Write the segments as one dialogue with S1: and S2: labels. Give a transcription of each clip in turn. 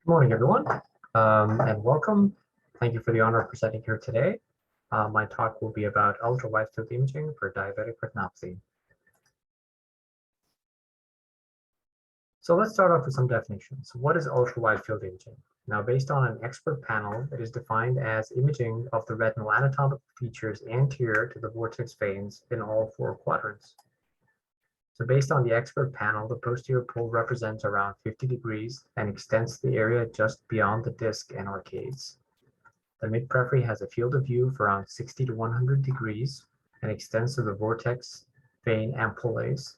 S1: Good morning, everyone, and welcome. Thank you for the honor of presenting here today. My talk will be about ultra-wide field imaging for diabetic retinopathy. So let's start off with some definitions. What is ultra-wide field imaging? Now, based on an expert panel, it is defined as imaging of the retinal anatomical features anterior to the vortex veins in all four quadrants. So based on the expert panel, the posterior pole represents around 50 degrees and extends the area just beyond the disc and arcades. The mid-periphery has a field of view of around 60 to 100 degrees and extends to the vortex vein ampullae.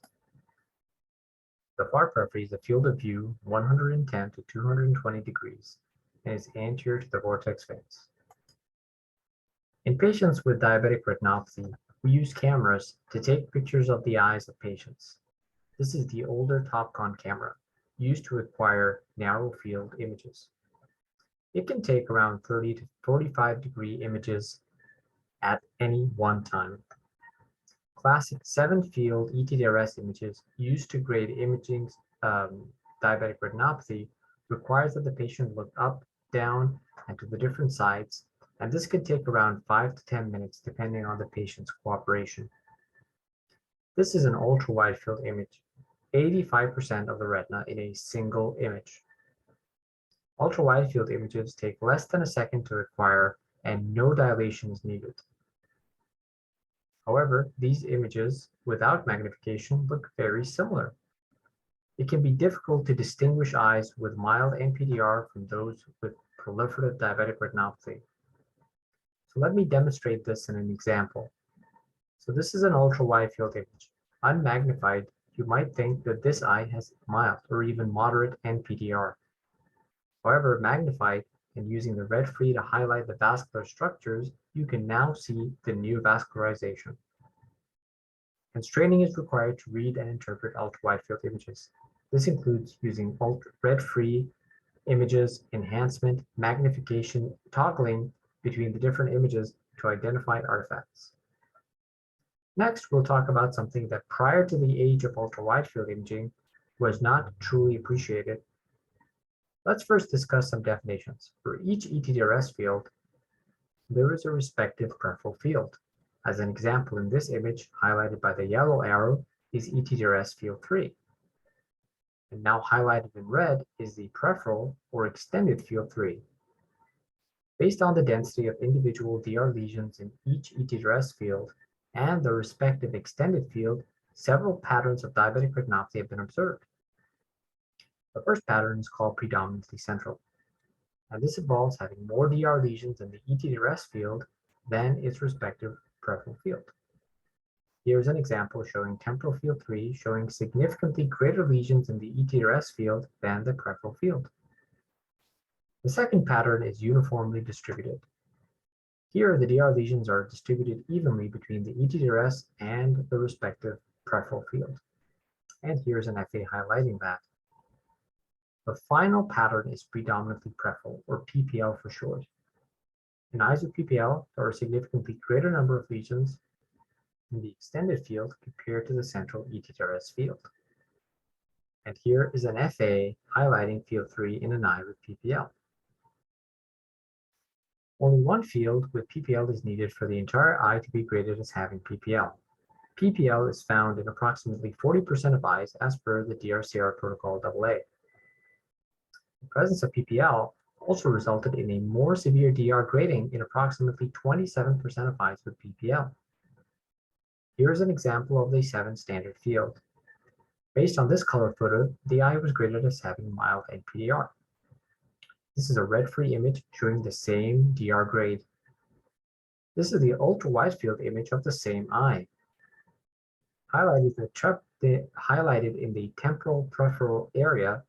S1: The far periphery is a field of view 110 to 220 degrees and is anterior to the vortex veins. In patients with diabetic retinopathy, we use cameras to take pictures of the eyes of patients. This is the older Topcon camera, used to acquire narrow field images. It can take around 30 to 45 degree images at any one time. Classic 7-field ETDRS images used to grade imaging diabetic retinopathy requires that the patient look up, down, and to the different sides, and this could take around 5 to 10 minutes depending on the patient's cooperation. This is an ultra-wide field image, 85% of the retina in a single image. Ultra-wide field images take less than a second to acquire and no dilation is needed. However, these images without magnification look very similar. It can be difficult to distinguish eyes with mild NPDR from those with proliferative diabetic retinopathy. So let me demonstrate this in an example. So this is an ultra-wide field image. Unmagnified, you might think that this eye has mild or even moderate NPDR. However, magnified and using the red free to highlight the vascular structures, you can now see the new vascularization. Constraining is required to read and interpret ultra-wide field images. This includes using red free images, enhancement, magnification, toggling between the different images to identify artifacts. Next, we'll talk about something that prior to the age of ultra-wide field imaging was not truly appreciated. Let's first discuss some definitions. For each ETDRS field, there is a respective peripheral field. As an example, in this image, highlighted by the yellow arrow, is ETDRS field 3. And now highlighted in red is the peripheral or extended field 3. Based on the density of individual DR lesions in each ETDRS field and the respective extended field, several patterns of diabetic retinopathy have been observed. The first pattern is called predominantly central, and this involves having more DR lesions in the ETDRS field than its respective peripheral field. Here's an example showing temporal field 3 showing significantly greater lesions in the ETDRS field than the peripheral field. The second pattern is uniformly distributed. Here, the DR lesions are distributed evenly between the ETDRS and the respective peripheral field. And here's an FA highlighting that. The final pattern is predominantly peripheral, or PPL for short. In eyes with PPL, there are a significantly greater number of lesions in the extended field compared to the central ETDRS field. And here is an FA highlighting field 3 in an eye with PPL. Only one field with PPL is needed for the entire eye to be graded as having PPL. PPL is found in approximately 40% of eyes as per the DRCR protocol AA. The presence of PPL also resulted in a more severe DR grading in approximately 27% of eyes with PPL. Here's an example of the 7 standard field. Based on this color photo, the eye was graded as having mild NPDR. This is a red-free image showing the same DR grade. This is the ultra-wide field image of the same eye. Highlighted in the temporal peripheral area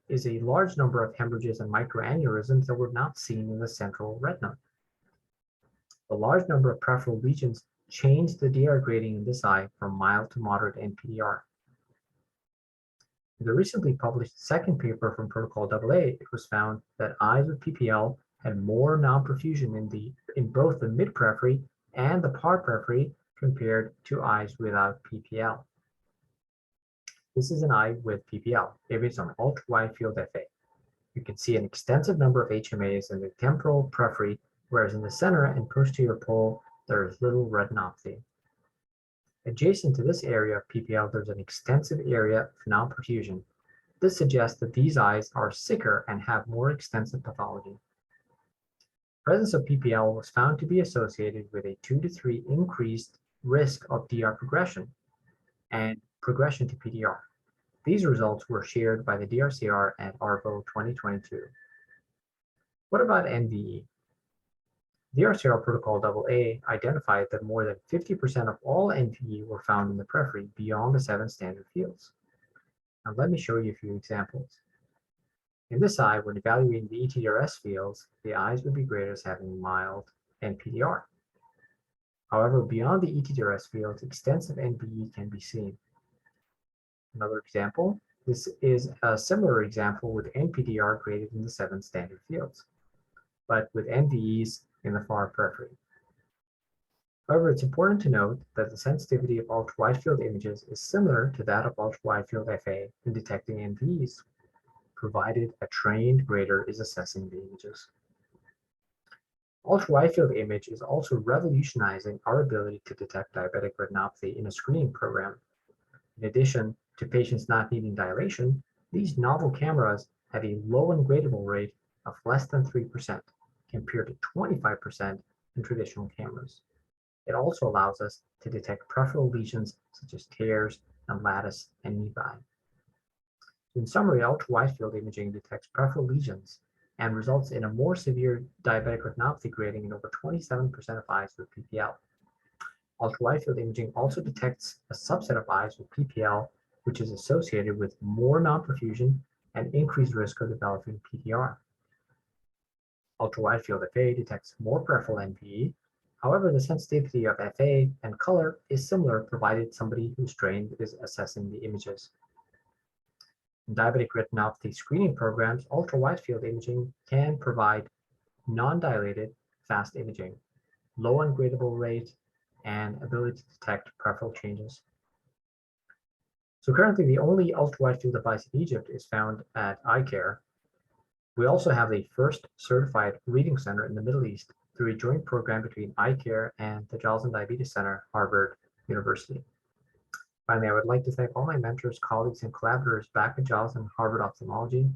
S1: is a large number of hemorrhages and microaneurysms that were not seen in the central retina. The large number of peripheral lesions changed the DR grading in this eye from mild to moderate NPDR. In the recently published second paper from Protocol AA, it was found that eyes with PPL had more non-perfusion in both the mid-periphery and the par-periphery compared to eyes without PPL. This is an eye with PPL, imaged on ultra-wide field FA. You can see an extensive number of HMAs in the temporal periphery, whereas in the center and posterior pole, there is little retinopathy. Adjacent to this area of PPL, there's an extensive area of non-perfusion. This suggests that these eyes are sicker and have more extensive pathology. Presence of PPL was found to be associated with a 2 to 3 increased risk of DR progression and progression to PDR. These results were shared by the DRCR at ARVO 2022. What about NVE? DRCR protocol AA identified that more than 50% of all NVE were found in the periphery beyond the 7 standard fields. Now let me show you a few examples. In this eye, when evaluating the ETDRS fields, the eyes would be graded as having mild NPDR. However, beyond the ETDRS fields, extensive NVE can be seen. Another example, this is a similar example with NPDR graded in the 7 standard fields, but with NVEs in the far periphery. However, it's important to note that the sensitivity of ultra-wide field images is similar to that of ultra-wide field FA in detecting NVEs, provided a trained grader is assessing the images. Ultra-wide field image is also revolutionizing our ability to detect diabetic retinopathy in a screening program. In addition to patients not needing dilation, these novel cameras have a low ungradable rate of less than 3%, compared to 25% in traditional cameras. It also allows us to detect peripheral lesions such as tears and lattice and nevi. In summary, ultra-wide field imaging detects peripheral lesions and results in a more severe diabetic retinopathy grading in over 27% of eyes with PPL. Ultra-wide field imaging also detects a subset of eyes with PPL, which is associated with more non-perfusion and increased risk of developing PDR. Ultra-wide field FA detects more peripheral NPE. However, the sensitivity of FA and color is similar, provided somebody who's trained is assessing the images. In diabetic retinopathy screening programs, ultra-wide field imaging can provide non-dilated, fast imaging, low ungradable rate, and ability to detect peripheral changes. So currently, the only ultra-wide field device in Egypt is found at iCare. We also have the first certified reading center in the Middle East through a joint program between iCare and the Joslin Diabetes Center, Harvard University. Finally, I would like to thank all my mentors, colleagues, and collaborators back at Joslin Harvard Ophthalmology